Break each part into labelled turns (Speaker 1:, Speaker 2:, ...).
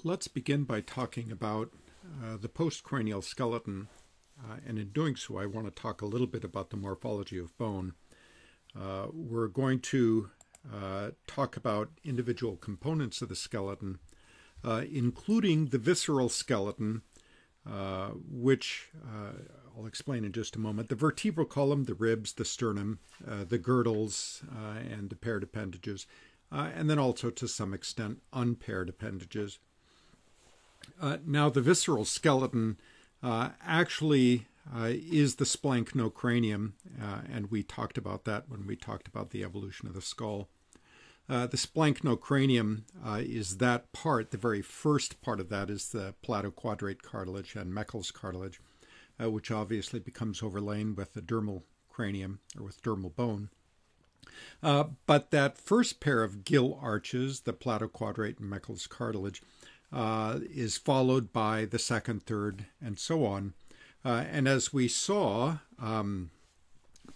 Speaker 1: Let's begin by talking about the postcranial skeleton, and in doing so I want to talk a little bit about the morphology of bone. We're going to talk about individual components of the skeleton, including the visceral skeleton, which I'll explain in just a moment. The vertebral column, the ribs, the sternum, the girdles, and the paired appendages, and then also to some extent unpaired appendages. Now the visceral skeleton actually is the splanchno-cranium, and we talked about that when we talked about the evolution of the skull. The splanchno-cranium is that part. The very first part of that is the platoquadrate cartilage and Meckel's cartilage, which obviously becomes overlain with the dermal cranium, or with dermal bone. But that first pair of gill arches, the platoquadrate and Meckel's cartilage, is followed by the second, third, and so on. And as we saw,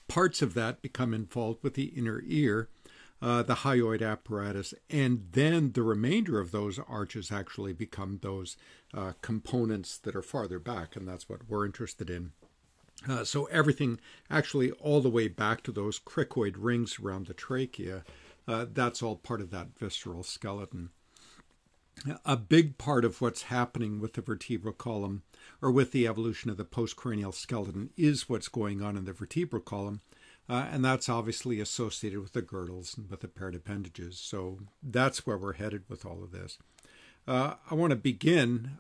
Speaker 1: parts of that become involved with the inner ear, the hyoid apparatus, and then the remainder of those arches actually become those components that are farther back, and that's what we're interested in. So everything actually all the way back to those cricoid rings around the trachea, that's all part of that visceral skeleton. A big part of what's happening with the vertebral column, or with the evolution of the postcranial skeleton, is what's going on in the vertebral column, and that's obviously associated with the girdles and with the paired appendages. So that's where we're headed with all of this. I want to begin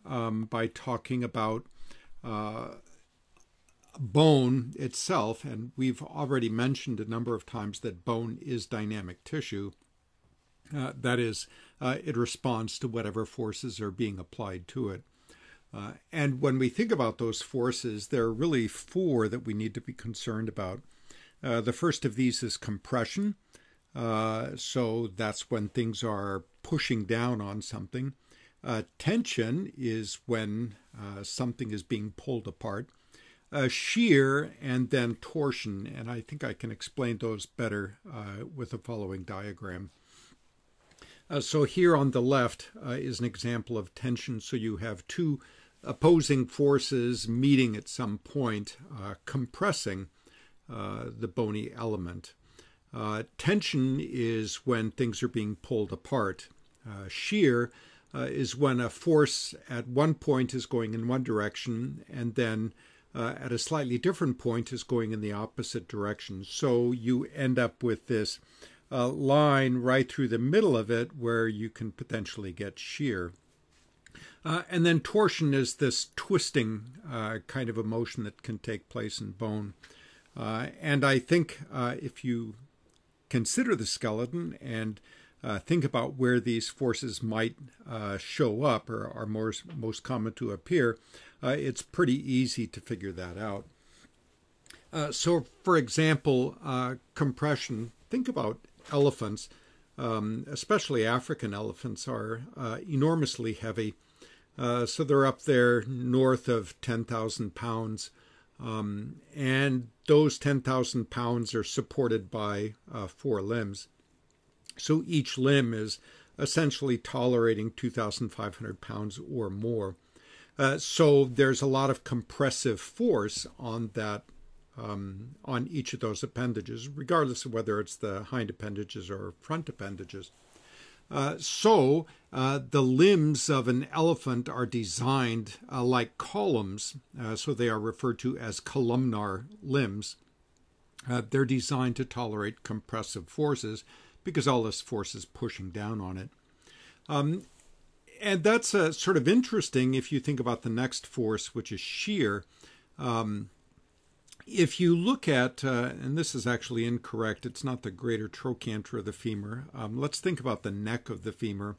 Speaker 1: by talking about bone itself, and we've already mentioned a number of times that bone is dynamic tissue. That is, it responds to whatever forces are being applied to it. And when we think about those forces, there are really four that we need to be concerned about. The first of these is compression. So that's when things are pushing down on something. Tension is when something is being pulled apart. Shear, and then torsion. And I think I can explain those better with the following diagram. So here on the left is an example of tension. So you have two opposing forces meeting at some point, compressing the bony element. Tension is when things are being pulled apart. Shear is when a force at one point is going in one direction, and then at a slightly different point is going in the opposite direction. So you end up with this line right through the middle of it where you can potentially get shear. And then torsion is this twisting kind of a motion that can take place in bone. And I think if you consider the skeleton and think about where these forces might show up or are most common to appear, it's pretty easy to figure that out. So, for example, compression. Think about elephants, especially African elephants, are enormously heavy. So they're up there north of 10,000 pounds. And those 10,000 pounds are supported by four limbs. So each limb is essentially tolerating 2,500 pounds or more. So there's a lot of compressive force on that, on each of those appendages, regardless of whether it's the hind appendages or front appendages. So the limbs of an elephant are designed like columns, so they are referred to as columnar limbs. They're designed to tolerate compressive forces because all this force is pushing down on it. And that's sort of interesting if you think about the next force, which is shear. If you look at, and this is actually incorrect, it's not the greater trochanter of the femur. Let's think about the neck of the femur.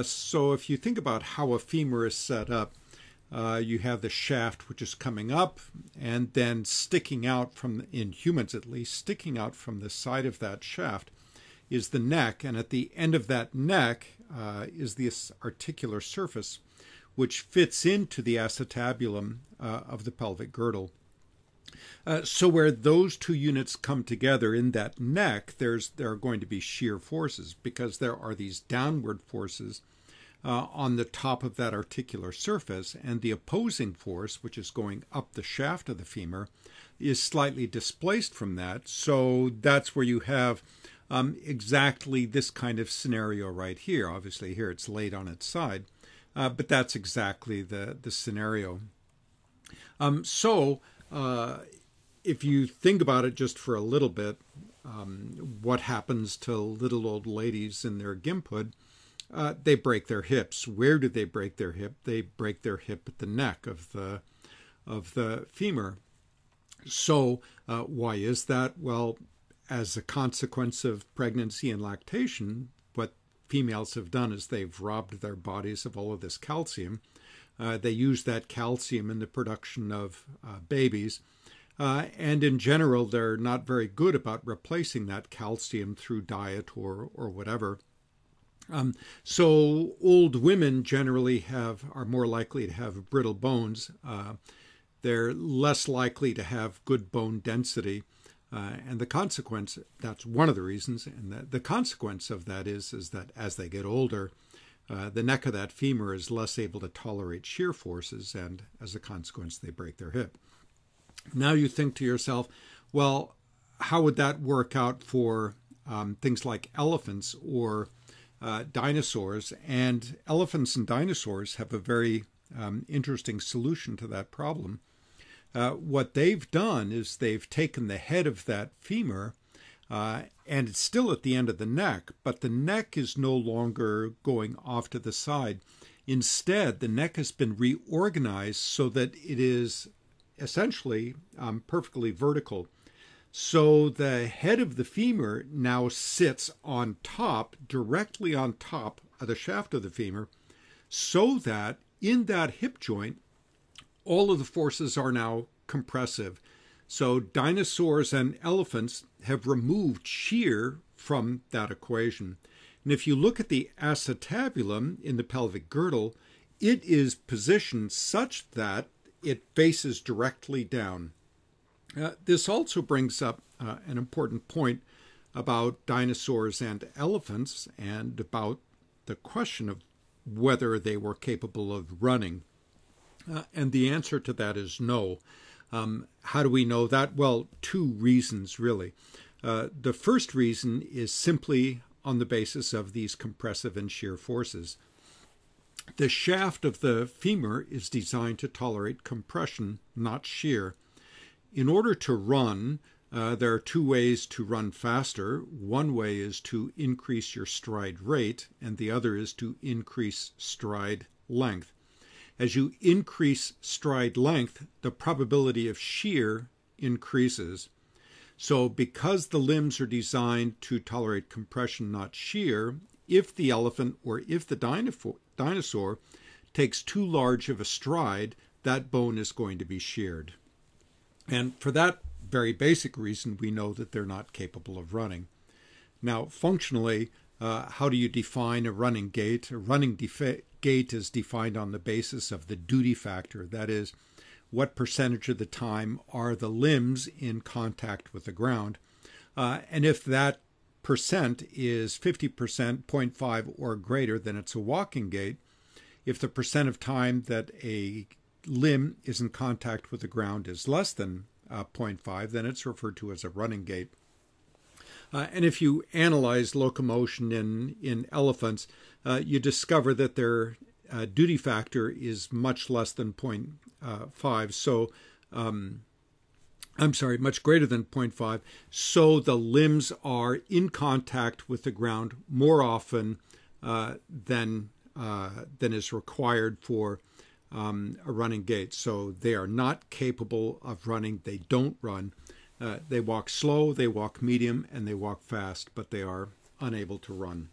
Speaker 1: So if you think about how a femur is set up, you have the shaft which is coming up and then sticking out from, in humans at least, sticking out from the side of that shaft is the neck. And at the end of that neck is this articular surface which fits into the acetabulum of the pelvic girdle. So where those two units come together in that neck, there are going to be shear forces because there are these downward forces on the top of that articular surface, and the opposing force, which is going up the shaft of the femur, is slightly displaced from that. So that's where you have exactly this kind of scenario right here. Obviously here it's laid on its side, but that's exactly the scenario. If you think about it just for a little bit, what happens to little old ladies in their gimphood? They break their hips. Where do they break their hip? They break their hip at the neck of the femur. So why is that? Well, as a consequence of pregnancy and lactation, what females have done is they've robbed their bodies of all of this calcium. They use that calcium in the production of babies. And in general, they're not very good about replacing that calcium through diet or whatever. So old women generally are more likely to have brittle bones. They're less likely to have good bone density. And the consequence, that's one of the reasons, and the consequence of that is that as they get older, the neck of that femur is less able to tolerate shear forces, and as a consequence, they break their hip. Now you think to yourself, well, how would that work out for things like elephants or dinosaurs? And elephants and dinosaurs have a very interesting solution to that problem. What they've done is they've taken the head of that femur, and it's still at the end of the neck, but the neck is no longer going off to the side. Instead, the neck has been reorganized so that it is essentially perfectly vertical. So the head of the femur now sits on top, directly on top of the shaft of the femur, so that in that hip joint, all of the forces are now compressive. So dinosaurs and elephants have removed shear from that equation. And if you look at the acetabulum in the pelvic girdle, it is positioned such that it faces directly down. This also brings up an important point about dinosaurs and elephants and about the question of whether they were capable of running. And the answer to that is no. How do we know that? Well, two reasons, really. The first reason is simply on the basis of these compressive and shear forces. The shaft of the femur is designed to tolerate compression, not shear. In order to run, there are two ways to run faster. One way is to increase your stride rate, and the other is to increase stride length. As you increase stride length, the probability of shear increases. So because the limbs are designed to tolerate compression, not shear, if the elephant or if the dinosaur takes too large of a stride, that bone is going to be sheared. And for that very basic reason, we know that they're not capable of running. Now, functionally, how do you define a running gait? A running gait is defined on the basis of the duty factor. That is, what percentage of the time are the limbs in contact with the ground? And if that percent is 50%, 0.5 or greater, then it's a walking gait. If the percent of time that a limb is in contact with the ground is less than 0.5, then it's referred to as a running gait. And if you analyze locomotion in elephants, you discover that their duty factor is much less than 0.5. So, much greater than 0.5. So the limbs are in contact with the ground more often than is required for a running gait. So they are not capable of running. They don't run. They walk slow, they walk medium, and they walk fast, but they are unable to run.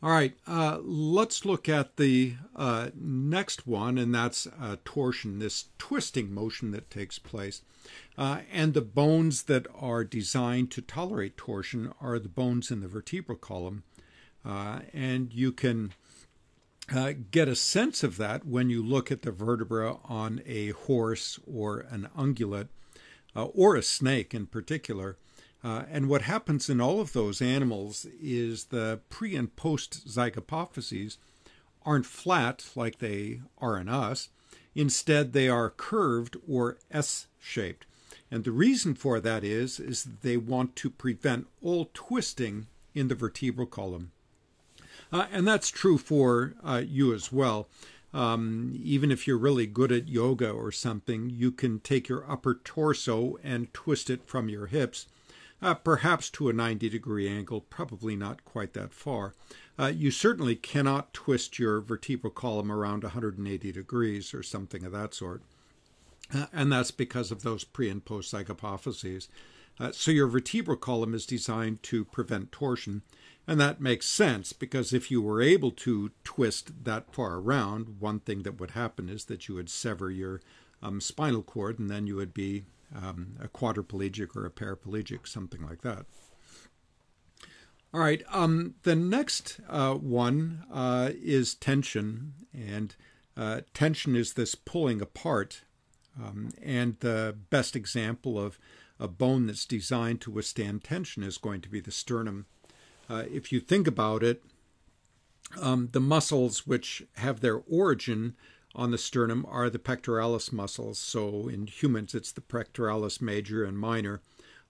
Speaker 1: All right, let's look at the next one, and that's torsion, this twisting motion that takes place. And the bones that are designed to tolerate torsion are the bones in the vertebral column. And you can get a sense of that when you look at the vertebra on a horse or an ungulate, or a snake in particular. And what happens in all of those animals is the pre and post zygapophyses aren't flat like they are in us. Instead, they are curved or S-shaped. And the reason for that is that they want to prevent all twisting in the vertebral column. And that's true for you as well. Even if you're really good at yoga or something, you can take your upper torso and twist it from your hips, perhaps to a 90-degree angle, probably not quite that far. You certainly cannot twist your vertebral column around 180 degrees or something of that sort. And that's because of those pre and post zygapophyses. So your vertebral column is designed to prevent torsion. And that makes sense, because if you were able to twist that far around, one thing that would happen is that you would sever your spinal cord, and then you would be a quadriplegic or a paraplegic, something like that. All right, the next one is tension, and tension is this pulling apart. And the best example of a bone that's designed to withstand tension is going to be the sternum. If you think about it, the muscles which have their origin on the sternum are the pectoralis muscles. So in humans, it's the pectoralis major and minor.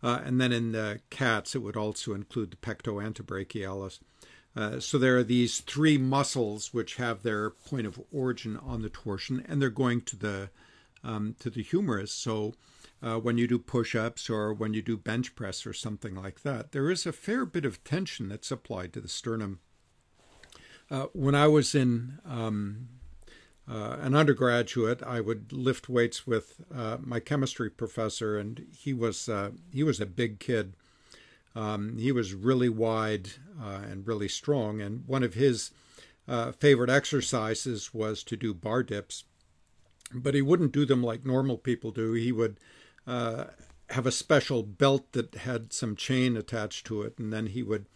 Speaker 1: And then in the cats, it would also include the pectoantebrachialis. So there are these three muscles which have their point of origin on the torsion, and they're going to the humerus. So when you do push-ups or when you do bench press or something like that, there is a fair bit of tension that's applied to the sternum. When I was in an undergraduate, I would lift weights with my chemistry professor, and he was a big kid. He was really wide and really strong, and one of his favorite exercises was to do bar dips. But he wouldn't do them like normal people do. He would have a special belt that had some chain attached to it, and then he would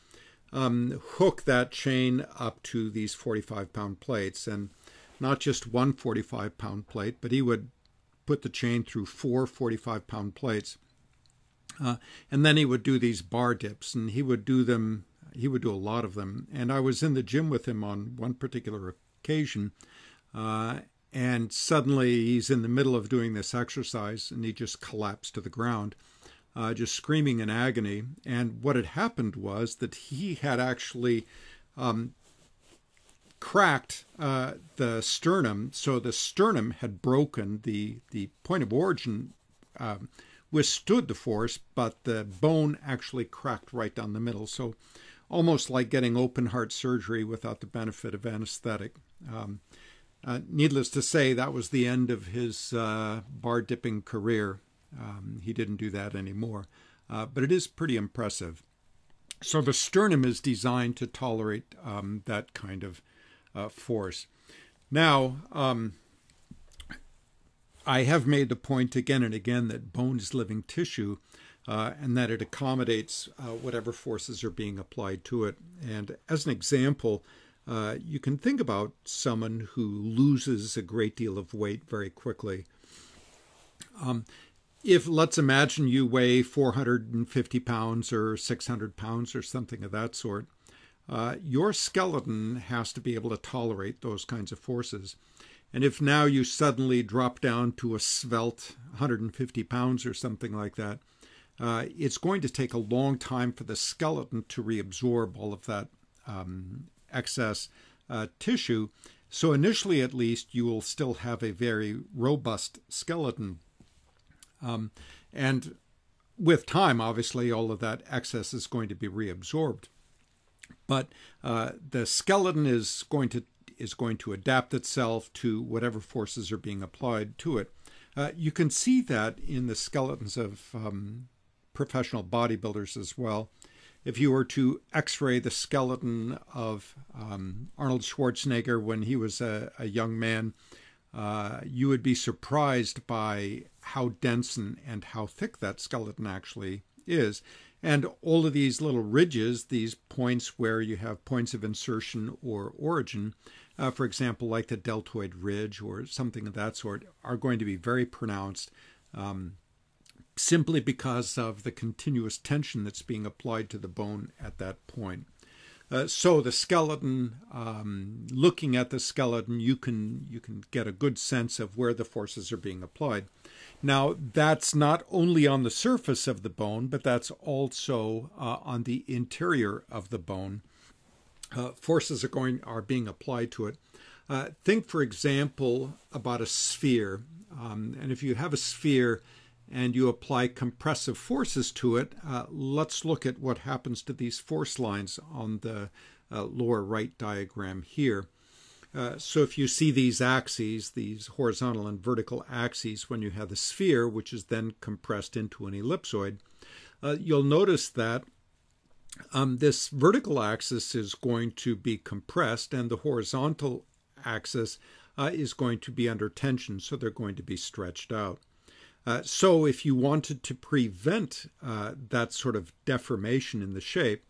Speaker 1: hook that chain up to these 45-pound plates, and not just one 45-pound plate, but he would put the chain through 4 45-pound plates. And then he would do these bar dips, and he would do a lot of them. And I was in the gym with him on one particular occasion, and suddenly he's in the middle of doing this exercise, and he just collapsed to the ground, just screaming in agony. And what had happened was that he had actually cracked the sternum. So the sternum had broken. The point of origin withstood the force, but the bone actually cracked right down the middle. So almost like getting open heart surgery without the benefit of anesthetic. Needless to say, that was the end of his bar dipping career. He didn't do that anymore. But it is pretty impressive. So the sternum is designed to tolerate that kind of force. Now, I have made the point again and again that bone is living tissue, and that it accommodates whatever forces are being applied to it. And as an example, you can think about someone who loses a great deal of weight very quickly. If, let's imagine you weigh 450 pounds or 600 pounds or something of that sort, your skeleton has to be able to tolerate those kinds of forces. And if now you suddenly drop down to a svelte 150 pounds or something like that, it's going to take a long time for the skeleton to reabsorb all of that excess tissue. So initially, at least, you will still have a very robust skeleton. And with time, obviously, all of that excess is going to be reabsorbed. But the skeleton is going to adapt itself to whatever forces are being applied to it. You can see that in the skeletons of professional bodybuilders as well. If you were to x-ray the skeleton of Arnold Schwarzenegger when he was a young man, you would be surprised by how dense and how thick that skeleton actually is. And all of these little ridges, these points where you have points of insertion or origin, for example, like the deltoid ridge or something of that sort, are going to be very pronounced. simply because of the continuous tension that's being applied to the bone at that point. So the skeleton, looking at the skeleton, you can get a good sense of where the forces are being applied. Now, that's not only on the surface of the bone, but that's also on the interior of the bone. Forces are being applied to it. Think, for example, about a sphere. And if you have a sphere and you apply compressive forces to it, let's look at what happens to these force lines on the lower right diagram here. So if you see these axes, these horizontal and vertical axes, when you have the sphere, which is then compressed into an ellipsoid, you'll notice that this vertical axis is going to be compressed and the horizontal axis is going to be under tension, so they're going to be stretched out. So if you wanted to prevent that sort of deformation in the shape,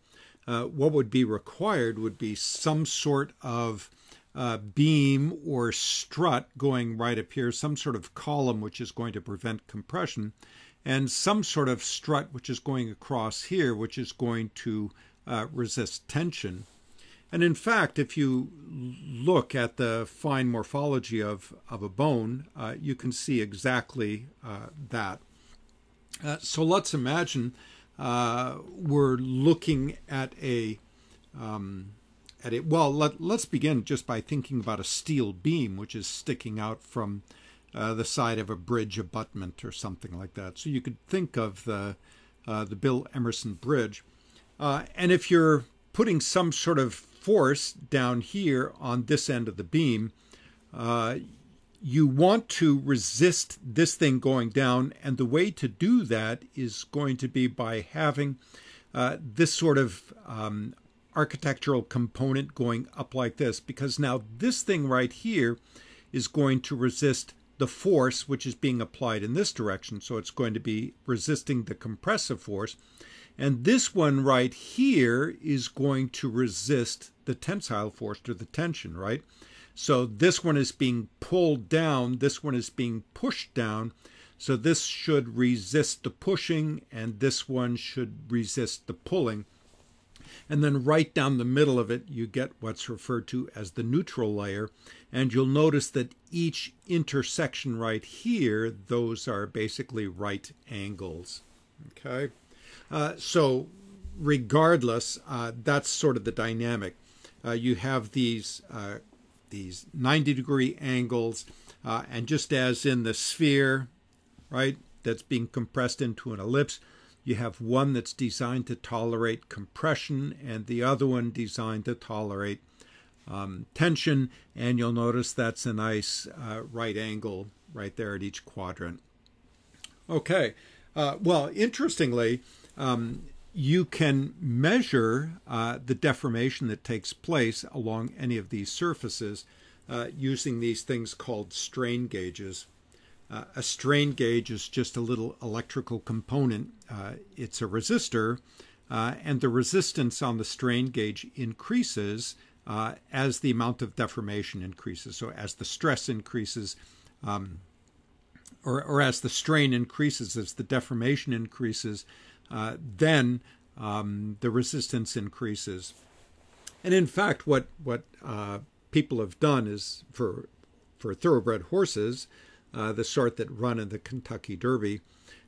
Speaker 1: what would be required would be some sort of beam or strut going right up here, some sort of column which is going to prevent compression, and some sort of strut which is going across here, which is going to resist tension. And in fact, if you look at the fine morphology of a bone, you can see exactly that. So let's imagine we're looking at let's begin just by thinking about a steel beam which is sticking out from the side of a bridge abutment or something like that. So you could think of the Bill Emerson Bridge. And if you're putting some sort of force down here on this end of the beam, you want to resist this thing going down, and the way to do that is going to be by having this sort of architectural component going up like this, because now this thing right here is going to resist the force which is being applied in this direction, so it's going to be resisting the compressive force. And this one right here is going to resist the tensile force or the tension, right? So this one is being pulled down, this one is being pushed down. So this should resist the pushing, and this one should resist the pulling. And then right down the middle of it, you get what's referred to as the neutral layer. And you'll notice that each intersection right here, those are basically right angles, okay? So regardless, that's sort of the dynamic. You have these 90-degree angles, and just as in the sphere, right, that's being compressed into an ellipse, you have one that's designed to tolerate compression and the other one designed to tolerate tension, and you'll notice that's a nice right angle right there at each quadrant. Okay, well, interestingly, you can measure the deformation that takes place along any of these surfaces using these things called strain gauges. A strain gauge is just a little electrical component. It's a resistor, and the resistance on the strain gauge increases as the amount of deformation increases. So as the stress increases, or as the strain increases, as the deformation increases, then the resistance increases. And in fact, what people have done is for thoroughbred horses, the sort that run in the Kentucky Derby,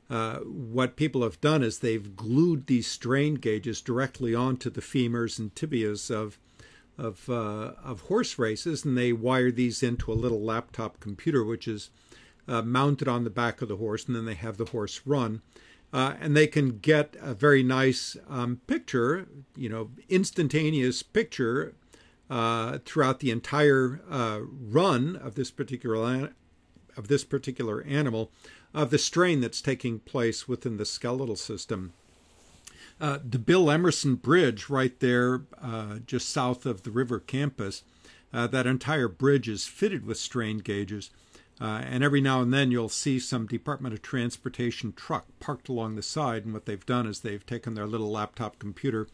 Speaker 1: what people have done is they've glued these strain gauges directly onto the femurs and tibias of horse races, and they wire these into a little laptop computer which is mounted on the back of the horse, and then they have the horse run. And they can get a very nice picture, instantaneous picture throughout the entire run of this particular animal, of the strain that's taking place within the skeletal system. The Bill Emerson Bridge right there, just south of the river campus, that entire bridge is fitted with strain gauges. And every now and then you'll see some Department of Transportation truck parked along the side, and what they've done is they've taken their little laptop computer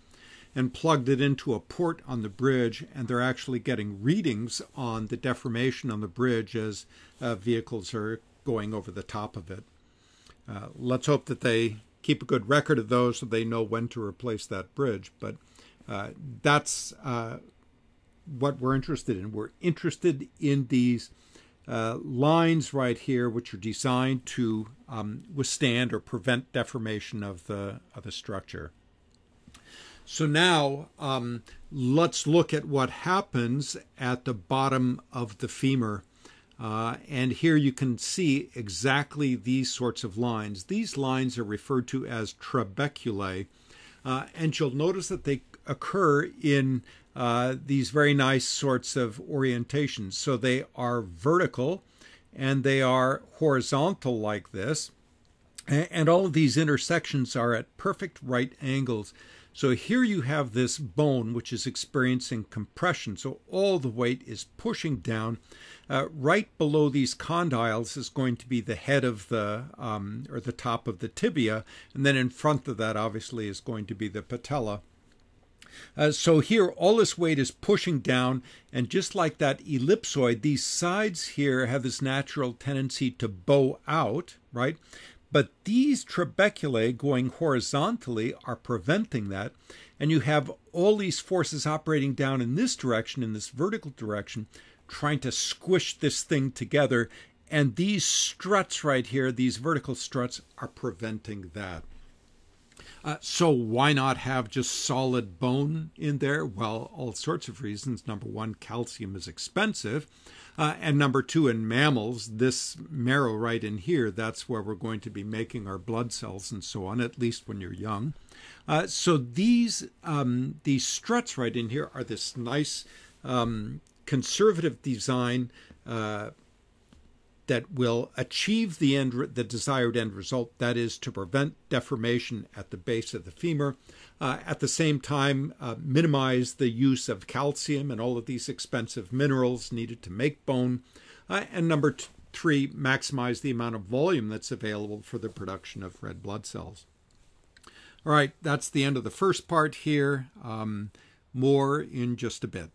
Speaker 1: and plugged it into a port on the bridge, and they're actually getting readings on the deformation on the bridge as vehicles are going over the top of it. Let's hope that they keep a good record of those so they know when to replace that bridge. But that's what we're interested in. We're interested in these lines right here, which are designed to withstand or prevent deformation of the structure. So now let's look at what happens at the bottom of the femur. And here you can see exactly these sorts of lines. These lines are referred to as trabeculae. And you'll notice that they occur in these very nice sorts of orientations. So they are vertical and they are horizontal like this. And all of these intersections are at perfect right angles. So here you have this bone which is experiencing compression. So all the weight is pushing down. Right below these condyles is going to be the head of the, or the top of the tibia. And then in front of that, obviously, is going to be the patella. So here, all this weight is pushing down. And just like that ellipsoid, these sides here have this natural tendency to bow out, right? But these trabeculae going horizontally are preventing that. And you have all these forces operating down in this direction, in this vertical direction, trying to squish this thing together. And these struts right here, these vertical struts, are preventing that. So why not have just solid bone in there? Well, all sorts of reasons. Number one, calcium is expensive. And number two, in mammals, this marrow right in here, that's where we're going to be making our blood cells and so on, at least when you're young. So these struts right in here are this nice conservative design that will achieve the desired end result, that is to prevent deformation at the base of the femur, at the same time minimize the use of calcium and all of these expensive minerals needed to make bone, and number three, maximize the amount of volume that's available for the production of red blood cells. All right, that's the end of the first part here. More in just a bit.